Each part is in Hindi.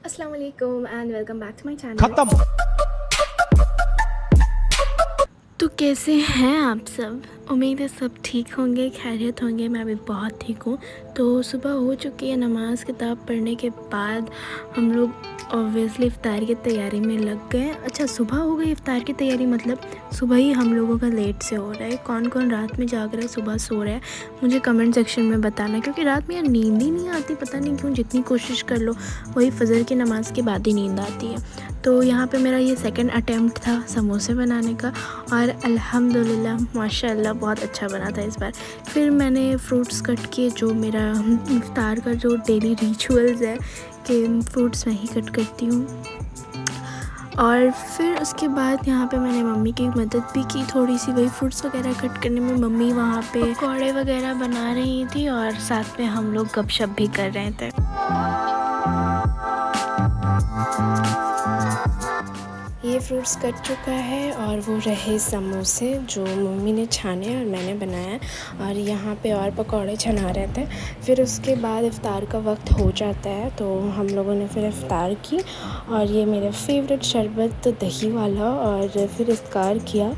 अस्सलाम वालेकुम and welcome back to my channel. खत्म। तो कैसे हैं आप सब? उम्मीद है सब ठीक होंगे, खैरियत होंगे। मैं भी बहुत ठीक हूँ। तो सुबह हो चुकी है, नमाज़ किताब पढ़ने के बाद हम लोग ऑब्वियसली इफ़्तार की तैयारी में लग गए। अच्छा, सुबह हो गई इफ़्तार की तैयारी, मतलब सुबह ही हम लोगों का लेट से हो रहा है। कौन कौन रात में जाग रहा है, सुबह सो रहा है, मुझे कमेंट सेक्शन में बताना, क्योंकि रात में यार नींद ही नहीं आती। पता नहीं क्यों, जितनी कोशिश कर लो वही फ़जर की नमाज़ के बाद ही नींद आती है। तो यहाँ पे मेरा ये सेकंड अटेम्प्ट था समोसे बनाने का, और अल्हम्दुलिल्लाह माशाल्लाह बहुत अच्छा बना था इस बार। फिर मैंने फ्रूट्स कट किए, जो मेरा इफ्तार का जो डेली रिचुअल्स है कि फ्रूट्स मैं ही कट करती हूँ। और फिर उसके बाद यहाँ पे मैंने मम्मी की मदद भी की थोड़ी सी, वही फ्रूट्स वगैरह कट करने में। मम्मी वहाँ पे पकौड़े वगैरह बना रही थी और साथ में हम लोग गपशप भी कर रहे थे। ये फ्रूट्स कट चुका है और वो रहे समोसे जो मम्मी ने छाने और मैंने बनाया, और यहाँ पे और पकौड़े छना रहे थे। फिर उसके बाद इफ़्तार का वक्त हो जाता है तो हम लोगों ने फिर इफ़्तार की, और ये मेरा फेवरेट शरबत दही वाला, और फिर इफ़्तार किया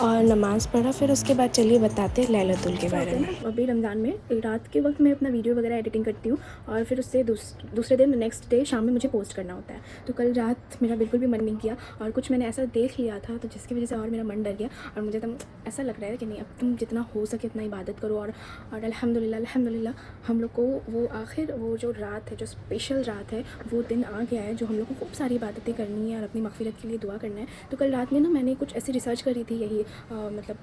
और नमाज़ पढ़ा। फिर उसके बाद चलिए बताते हैं लैलतुल के बारे में। अभी रमज़ान में रात के वक्त मैं अपना वीडियो वगैरह एडिटिंग करती हूँ, और फिर उससे दूसरे दिन नेक्स्ट डे शाम में मुझे पोस्ट करना होता है। तो कल रात मेरा बिल्कुल भी मन नहीं किया, और कुछ मैंने ऐसा देख लिया था तो जिसकी वजह से और मेरा मन डर गया, और मुझे एकदम ऐसा लग रहा है कि नहीं, अब तुम जितना हो सके उतना इबादत करो। और अल्हम्दुलिल्लाह हम लोग को वो आखिर वो जो रात है, जो स्पेशल रात है, वो दिन आ गया है जो हम लोग को खूब सारी इबादतें करनी है और अपनी मग़फ़िरत के लिए दुआ करना है। तो कल रात में ना मैंने कुछ ऐसी रिसर्च करी थी, यही मतलब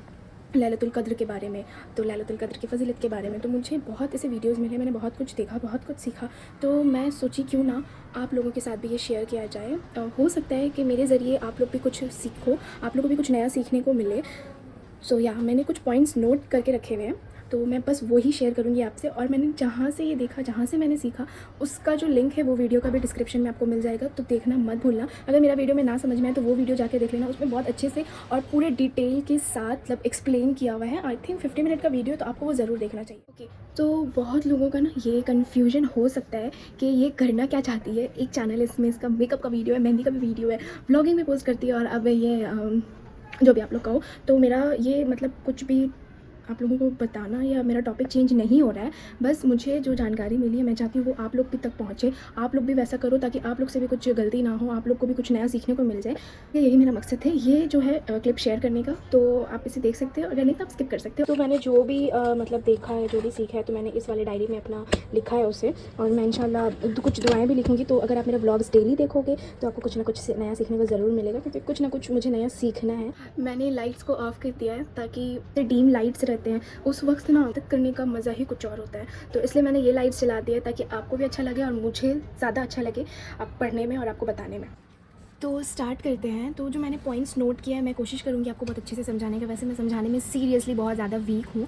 लैलतुल क़द्र के बारे में, तो लैलतुल क़द्र की फ़ज़ीलत के बारे में। तो मुझे बहुत ऐसे वीडियोज़ मिले, मैंने बहुत कुछ देखा, बहुत कुछ सीखा। तो मैं सोची क्यों ना आप लोगों के साथ भी ये शेयर किया जाए। हो सकता है कि मेरे ज़रिए आप लोग भी कुछ सीखो, आप लोगों को भी कुछ नया सीखने को मिले। सो या मैंने कुछ पॉइंट्स नोट करके रखे हुए हैं, तो मैं बस वही शेयर करूँगी आपसे। और मैंने जहाँ से ये देखा, जहाँ से मैंने सीखा, उसका जो लिंक है वो वीडियो का भी डिस्क्रिप्शन में आपको मिल जाएगा, तो देखना मत भूलना। अगर मेरा वीडियो में ना समझ में आए तो वो वीडियो जाके देख लेना, उसमें बहुत अच्छे से और पूरे डिटेल के साथ मतलब एक्सप्लेन किया हुआ है। आई थिंक 50 मिनट का वीडियो, तो आपको वो ज़रूर देखना चाहिए। ओके, तो बहुत लोगों का ना ये कन्फ्यूजन हो सकता है कि ये करना क्या चाहती है। एक चैनल है, इसमें इसका मेकअप का वीडियो है, मेहंदी का भी वीडियो है, व्लॉगिंग में पोस्ट करती है, और अब ये जो भी आप लोग कहो। तो मेरा ये मतलब कुछ भी आप लोगों को बताना या मेरा टॉपिक चेंज नहीं हो रहा है, बस मुझे जो जानकारी मिली है मैं चाहती हूँ वो आप लोग भी तक पहुँचे, आप लोग भी वैसा करो ताकि आप लोग से भी कुछ गलती ना हो, आप लोग को भी कुछ नया सीखने को मिल जाए। यही मेरा मकसद है, ये जो है क्लिप शेयर करने का। तो आप इसे देख सकते हो, अगर नहीं तो आप स्किप कर सकते हो। तो मैंने जो भी मतलब देखा है, जो भी सीखा है, तो मैंने इस वाले डायरी में अपना लिखा है उसे, और मैं इंशाल्लाह कुछ दुआएँ भी लिखूँगी। तो अगर आप मेरा व्लॉग्स डेली देखोगे तो आपको कुछ ना कुछ नया सीखने को ज़रूर मिलेगा, क्योंकि कुछ ना कुछ मुझे नया सीखना है। मैंने लाइट्स को ऑफ़ कर दिया है ताकि डीम लाइट्स रहते हैं उस वक्त ना तक करने का मज़ा ही कुछ और होता है। तो इसलिए मैंने ये लाइट्स जला दी है ताकि आपको भी अच्छा लगे और मुझे ज़्यादा अच्छा लगे आप पढ़ने में और आपको बताने में। तो स्टार्ट करते हैं। तो जो मैंने पॉइंट्स नोट किया है, मैं कोशिश करूँगी आपको बहुत अच्छे से समझाने का। वैसे मैं समझाने में सीरियसली बहुत ज़्यादा वीक हूँ,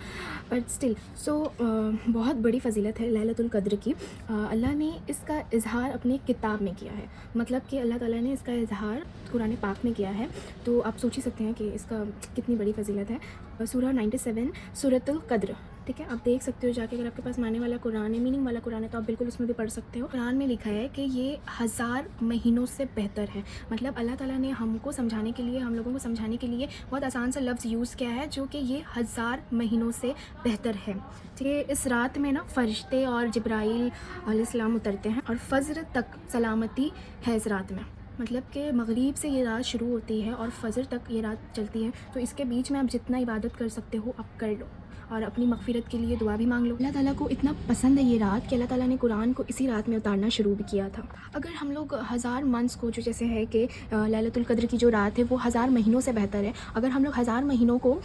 बट स्टिल बहुत बड़ी फ़जीलत है लैलतुल क़द्र की। अल्लाह ने इसका इज़हार अपनी किताब में किया है, मतलब कि अल्लाह ताला ने इसका इज़हार कुरान पाक में किया है। तो आप सोच ही सकते हैं कि इसका कितनी बड़ी फ़जीलत है। सूरह 97 सूरतुल क़द्र, ठीक है, आप देख सकते हो जाके। अगर आपके पास माने वाला कुरान है, मीनिंग वाला कुरान है, तो आप बिल्कुल उसमें भी पढ़ सकते हो। कुरान में लिखा है कि ये 1000 महीनों से बेहतर है। मतलब अल्लाह ताला ने हमको समझाने के लिए, हम लोगों को समझाने के लिए बहुत आसान सा लफ्ज़ यूज़ किया है, जो कि ये 1000 महीनों से बेहतर है। ठीक है, इस रात में ना फ़रिश्ते और जिब्राइल अलैहिस्सलाम उतरते हैं, और फ़ज्र तक सलामती है इस रात में। मतलब कि मग़रिब से ये रात शुरू होती है और फ़ज्र तक ये रात चलती है। तो इसके बीच में आप जितना इबादत कर सकते हो आप कर लो, और अपनी मग़फ़िरत के लिए दुआ भी मांग लो। अल्लाह ताला को इतना पसंद है ये रात कि अल्लाह ताला ने कुरान को इसी रात में उतारना शुरू भी किया था। अगर हम लोग 1000 मंथ्स को, जो जैसे है कि लैलतुल क़द्र की जो रात है वो 1000 महीनों से बेहतर है, अगर हम लोग 1000 महीनों को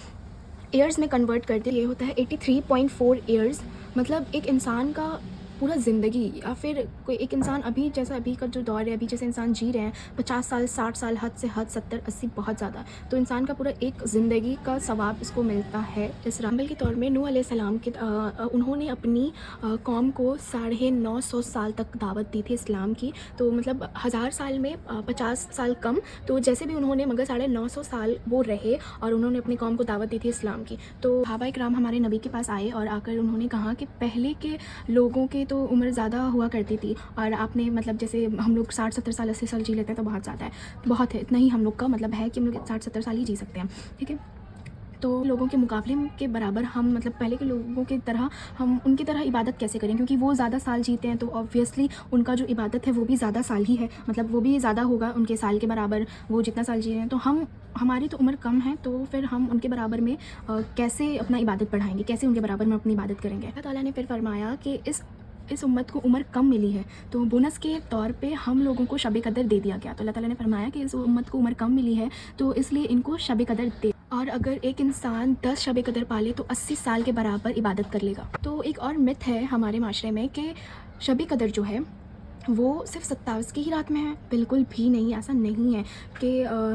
ईयर्स में कन्वर्ट करते, ये होता है 83.4 ईयर्स। मतलब एक इंसान का पूरा ज़िंदगी, या फिर कोई एक इंसान अभी जैसा अभी का जो दौर है, अभी जैसे इंसान जी रहे हैं 50 साल 60 साल, हद से हद 70 80 बहुत ज़्यादा, तो इंसान का पूरा एक ज़िंदगी का सवाब इसको मिलता है। इस रामबल के तौर में नूह अलैहिस्सलाम के उन्होंने अपनी कौम को 950 साल तक दावत दी थी इस्लाम की। तो मतलब 1000 साल में 50 साल कम, तो जैसे भी उन्होंने, मगर 950 साल वो रहे और उन्होंने अपनी कौम को दावत दी थी इस्लाम की। तो सहाबा इकराम हमारे नबी के पास आए और आकर उन्होंने कहा कि पहले के लोगों के तो उम्र ज़्यादा हुआ करती थी और आपने मतलब जैसे हम लोग 60-70 साल 80 साल जी लेते हैं तो बहुत ज़्यादा है, बहुत है, इतना ही हम लोग का मतलब है कि हम लोग 60-70 साल ही जी सकते हैं, ठीक है। तो लोगों के मुकाबले के बराबर हम मतलब पहले के लोगों की तरह हम उनकी तरह इबादत कैसे करें, क्योंकि वो ज़्यादा साल जीते हैं तो ऑब्वियसली उनका जो इबादत है वो भी ज़्यादा साल ही है, मतलब वो भी ज़्यादा होगा उनके साल के बराबर, वो जितना साल जी रहे हैं। तो हमारी तो उम्र कम है, तो फिर हम उनके बराबर में कैसे अपना इबादत बढ़ाएंगे, कैसे उनके बराबर में अपनी इबादत करेंगे। अल्लाह ताला ने फिर फरमाया कि इस उम्मत को उम्र कम मिली है तो बोनस के तौर पे हम लोगों को शब कदर दे दिया गया। तो अल्लाह ताला ने फरमाया कि इस उम्मत को उम्र कम मिली है तो इसलिए इनको शब कदर दे, और अगर एक इंसान 10 शब कदर पाले तो 80 साल के बराबर इबादत कर लेगा। तो एक और मिथ है हमारे माशरे में कि शब कदर जो है वो सिर्फ 27 की ही रात में है, बिल्कुल भी नहीं, ऐसा नहीं है कि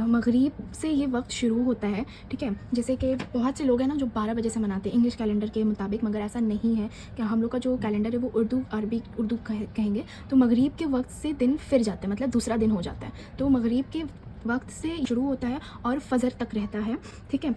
मगरिब से ये वक्त शुरू होता है, ठीक है। जैसे कि बहुत से लोग हैं ना जो 12 बजे से मनाते हैं इंग्लिश कैलेंडर के मुताबिक, मगर ऐसा नहीं है कि हम लोग का जो कैलेंडर है वो उर्दू कहेंगे तो मगरिब के वक्त से दिन फिर जाता है, मतलब दूसरा दिन हो जाता है। तो मगरिब के वक्त से शुरू होता है और फजर तक रहता है, ठीक है।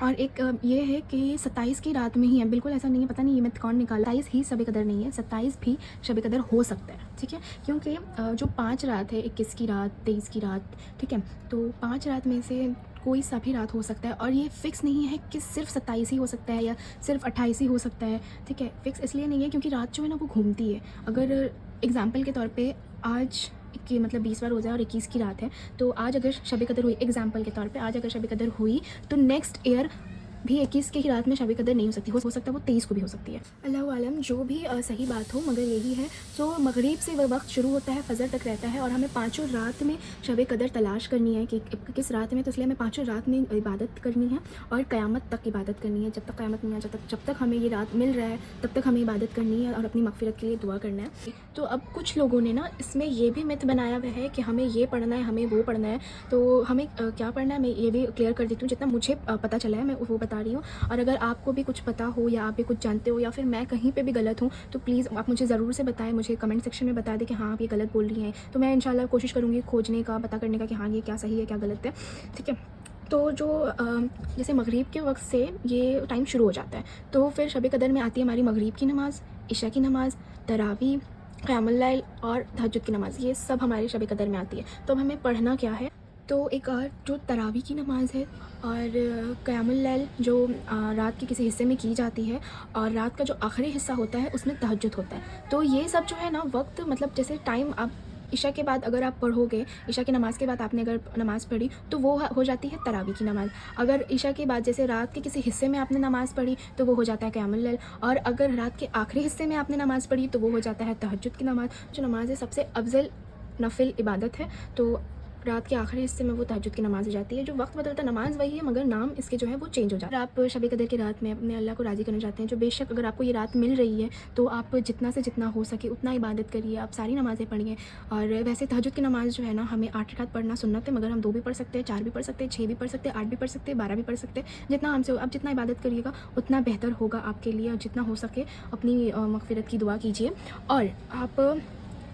और एक ये है कि 27 की रात में ही है, बिल्कुल ऐसा नहीं है, पता नहीं ये मिथ कौन निकाला, 27 ही शब कदर नहीं है, 27 भी शब कदर हो सकता है, ठीक है। क्योंकि जो 5 रात है, 21 की रात, 23 की रात, ठीक है, तो 5 रात में से कोई सा भी रात हो सकता है, और ये फ़िक्स नहीं है कि सिर्फ 27 ही हो सकता है या सिर्फ 28 ही हो सकता है, ठीक है। फ़िक्स इसलिए नहीं है क्योंकि रात जो है ना वो घूमती है। अगर एग्ज़ाम्पल के तौर पे आज कि मतलब 20वां रोज़ा और 21 की रात है, तो आज अगर शब कदर हुई, एग्जाम्पल के तौर पे आज अगर शब कदर हुई तो नेक्स्ट ईयर भी 21 की ही रात में शब कदर नहीं हो सकती, हो सकता है वो 23 को भी हो सकती है। अल्लाह आलम, जो भी सही बात हो, मगर यही है। तो मगरिब से वह वक्त शुरू होता है, फजर तक रहता है, और हमें 5 रात में शब कदर तलाश करनी है कि किस रात में, तो इसलिए हमें 5 रात में इबादत करनी है और क़यामत तक इबादत करनी है। जब तक क़यामत नहीं आ जाता, जब तक हमें ये रात मिल रहा है तब तक हमें इबादत करनी है और अपनी मग़फ़िरत के लिए दुआ करना है। तो अब कुछ लोगों ने ना इसमें ये भी मिथ बनाया हुआ है कि हमें ये पढ़ना है, हमें वो पढ़ना है। तो हमें क्या पढ़ना है मैं ये भी क्लियर कर देती हूँ, जितना मुझे पता चला है मैं वो बता रही हूँ। और अगर आपको भी कुछ पता हो या आप भी कुछ जानते हो या फिर मैं कहीं पे भी गलत हूँ तो प्लीज़ आप मुझे ज़रूर से बताएं, मुझे कमेंट सेक्शन में बता दें कि हाँ आप ये गलत बोल रही हैं। तो मैं इंशाल्लाह कोशिश करूँगी खोजने का, पता करने का कि हाँ ये क्या सही है क्या गलत है, ठीक है। तो जो जैसे मगरिब के वक्त से ये टाइम शुरू हो जाता है, तो फिर शब कदर में आती है हमारी मगरिब की नमाज़, इशा की नमाज़, तरावी, क़यामुल लैल और तहज्जुद की नमाज़, ये सब हमारे शब कदर में आती है। तो अब हमें पढ़ना क्या है, तो एक और जो तरावी की नमाज़ है और क़यामुल लैल जो रात के किसी हिस्से में की जाती है, और रात का जो आखिरी हिस्सा होता है उसमें तहज्जुद होता है। तो ये सब जो है ना वक्त, मतलब जैसे टाइम आप इशा के बाद अगर आप पढ़ोगे, इशा की नमाज़ के बाद आपने अगर नमाज़ पढ़ी तो वो हो जाती है तरावी की नमाज़। अगर इशा के बाद जैसे रात के किसी हिस्से में आपने नमाज़ पढ़ी तो वो हो जाता है क़यामुल लैल, और अगर रात के आखिरी हिस्से में आपने नमाज़ पढ़ी तो वो हो जाता है तहज्जुद की नमाज़। जो नमाज़ है सबसे अफजल नफिल इबादत है, तो रात के आखिरी हिस्से में वो तहज्जुद की नमाज़ हो जाती है। जो वक्त बदलता नमाज़ वही है, मगर नाम इसके जो है वो चेंज हो जाता है। आप शब कदर की रात में अपने अल्लाह को राज़ी करना चाहते हैं, जो बेशक अगर आपको ये रात मिल रही है तो आप जितना से जितना हो सके उतना इबादत करिए, आप सारी नमाज़ें पढ़िए। और वैसे तहज्जुद की नमाज़ जो है ना हमें 8 रकात पढ़ना सुन्नत है, मगर हम 2 भी पढ़ सकते हैं, 4 भी पढ़ सकते हैं, 6 भी पढ़ सकते हैं, 8 भी पढ़ सकते हैं, 12 भी पढ़ सकते हैं, जितना हमसे हो। आप जितना इबादत करिएगा उतना बेहतर होगा आपके लिए, और जितना हो सके अपनी मग़फ़िरत की दुआ कीजिए। और आप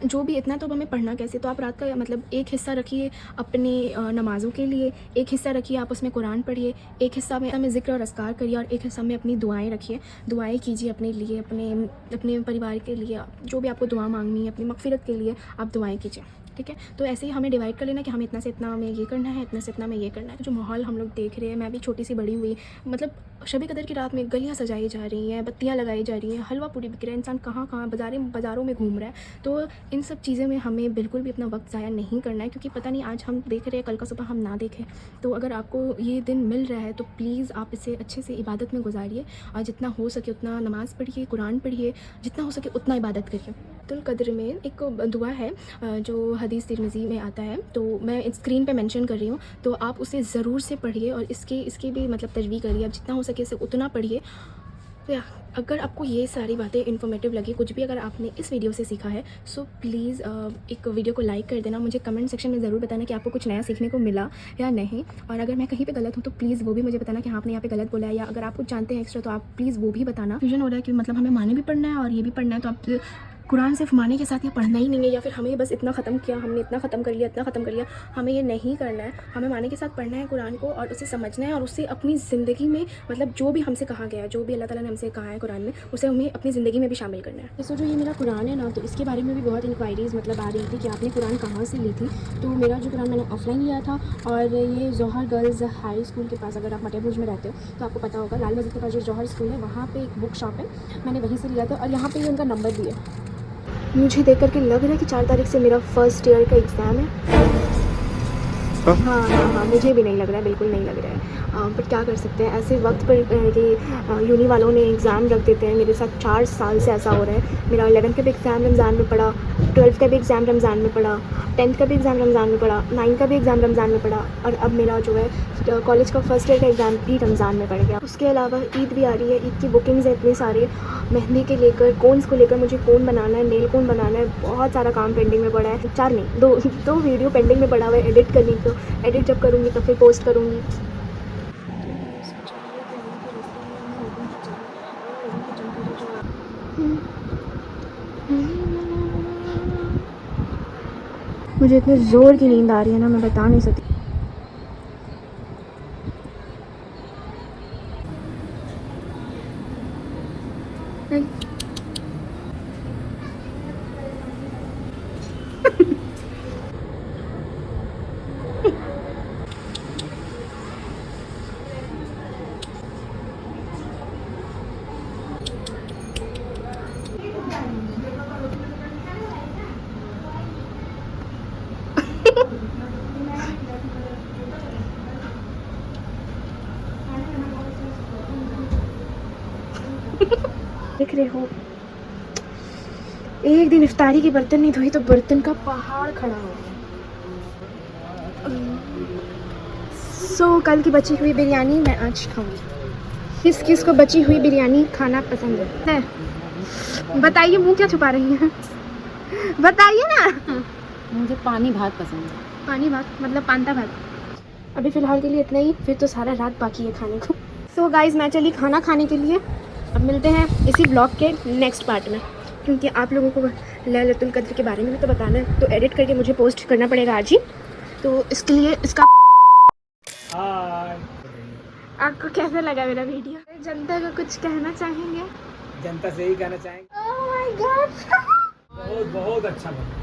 जो भी इतना तो हमें पढ़ना कैसे, तो आप रात का मतलब एक हिस्सा रखिए अपने नमाज़ों के लिए, एक हिस्सा रखिए आप उसमें कुरान पढ़िए, एक हिस्सा में ज़िक्र और अस्कार करिए, और एक हिस्सा में अपनी दुआएं रखिए, दुआएं कीजिए अपने लिए, अपने परिवार के लिए, जो भी आपको दुआ मांगनी है अपनी मग़फ़िरत के लिए आप दुआएं कीजिए, ठीक है। तो ऐसे ही हमें डिवाइड कर लेना कि हमें इतना से इतना में ये करना है, इतना से इतना में ये करना है। जो माहौल हम लोग देख रहे हैं, मैं भी छोटी सी बड़ी हुई, मतलब शब कदर की रात में गलियाँ सजाई जा रही हैं, बत्तियाँ लगाई जा रही हैं, हलवा पूरी बिक रहा है, इंसान कहाँ कहाँ बाज़ारों में घूम रहा है। तो इन सब चीज़ों में हमें बिल्कुल भी अपना वक्त ज़ाया नहीं करना है, क्योंकि पता नहीं आज हम देख रहे हैं कल का सुबह हम ना देखें। तो अगर आपको ये दिन मिल रहा है तो प्लीज़ आप इसे अच्छे से इबादत में गुजारिए, और जितना हो सके उतना नमाज़ पढ़िए, कुरान पढ़िए, जितना हो सके उतना इबादत करिए। लैलतुल क़द्र में एक दुआ है जो हदीस तिरमिज़ी में आता है, तो मैं स्क्रीन पे मेंशन कर रही हूँ, तो आप उसे ज़रूर से पढ़िए और इसकी भी मतलब तजवी करिए, आप जितना हो सके इसे उतना पढ़िए। तो अगर आपको ये सारी बातें इन्फॉर्मेटिव लगी, कुछ भी अगर आपने इस वीडियो से सीखा है, सो प्लीज़ एक वीडियो को लाइक कर देना, मुझे कमेंट सेक्शन में ज़रूर बताना कि आपको कुछ नया सीखने को मिला या नहीं। और अगर मैं कहीं पे गलत हूँ तो प्लीज़ वो भी मुझे बताना कि हाँ आपने यहाँ पे गलत बोला है, या अगर आप कुछ जानते हैं एक्स्ट्रा तो आप प्लीज़ वो भी बताना। फ्यूजन हो रहा है कि मतलब हमें माने भी पढ़ना है और ये भी पढ़ना है, तो आप कुरान सिर्फ माने के साथ ये पढ़ना ही नहीं है, या फिर हमें बस इतना ख़त्म किया, हमने इतना ख़त्म कर लिया, इतना ख़त्म कर लिया, हमें ये नहीं करना है। हमें माने के साथ पढ़ना है कुरान को और उसे समझना है और उससे अपनी ज़िंदगी में मतलब जो भी हमसे कहा गया है, जो भी अल्लाह ताला ने हमसे कहा है कुरान में, उसे हमें अपनी ज़िंदगी में भी शामिल करना है। सो जो ये मेरा कुरान है ना, तो इसके बारे में भी बहुत इंक्वायरीज़ मतलब आ रही थी कि आपने कुरान कहाँ से ली थी। तो मेरा जो कुरान मैंने ऑफलाइन लिया था, और ये जौहर गर्ल्स हाई स्कूल के पास, अगर आप मटियाबुर्ज में रहते हो तो आपको पता होगा, लाल मस्जिद के पास जो जौहर स्कूल है वहाँ पे एक बुक शॉप है, मैंने वहीं से लिया था। और यहाँ पे ये उनका नंबर भी है। मुझे देख करके लग रहा है कि 4 तारीख से मेरा फर्स्ट ईयर का एग्ज़ाम है। हाँ, मुझे भी नहीं लग रहा है, बिल्कुल नहीं लग रहा है। बट क्या कर सकते हैं, ऐसे वक्त पर कि यूनी वालों ने एग्ज़ाम रख देते हैं। मेरे साथ 4 साल से ऐसा हो रहा है। मेरा 11th का भी एग्ज़ाम रमज़ान में पड़ा, 12th का भी एग्ज़ाम रमज़ान में पड़ा, 10th का भी एग्ज़ाम रमज़ान में पड़ा, 9th का भी एग्ज़ाम रमज़ान में पड़ा, और अब मेरा जो है कॉलेज का फर्स्ट ईयर का एग्ज़ाम भी रमज़ान में पड़ गया। उसके अलावा ईद भी आ रही है, ईद की बुकिंग्स है इतनी सारी, मेहंदी के लेकर, कोन्स को लेकर, मुझे कोन बनाना है, नेल कोन बनाना है, बहुत सारा काम पेंडिंग में पड़ा है। 4 नहीं, 2 वीडियो पेंडिंग में पड़ा हुआ है एडिट करने को। एडिट जब करूँगी तो फिर पोस्ट करूँगी। मुझे इतने ज़ोर की नींद आ रही है ना, मैं बता नहीं सकती। देख रहे हो, एक दिन इफ्तारी के बर्तन नहीं धोई तो बर्तन का पहाड़ खड़ा हो गया। सो कल की बची हुई बिरयानी मैं आज खाऊंगी। किस किस को बची हुई बिरयानी खाना पसंद है? बताइए, मुंह क्या छुपा रही हैं? बताइए ना। मुझे पानी भात पसंद है। पानी भात मतलब पांता भात। अभी फ़िलहाल के लिए इतना ही, फिर तो सारा रात बाकी है खाने को। सो गाइज़, मैं चली खाना खाने के लिए। अब मिलते हैं इसी ब्लॉग के नेक्स्ट पार्ट में, क्योंकि आप लोगों को लैलतुल कद्र के बारे में भी तो बताना है, तो एडिट करके मुझे पोस्ट करना पड़ेगा आज ही। तो इसके लिए इसका आपको कैसा लगा मेरा वीडियो? जनता को कुछ कहना चाहेंगे? जनता से ही कहना चाहेंगे, ओह माय गॉड, बहुत बहुत अच्छा बना।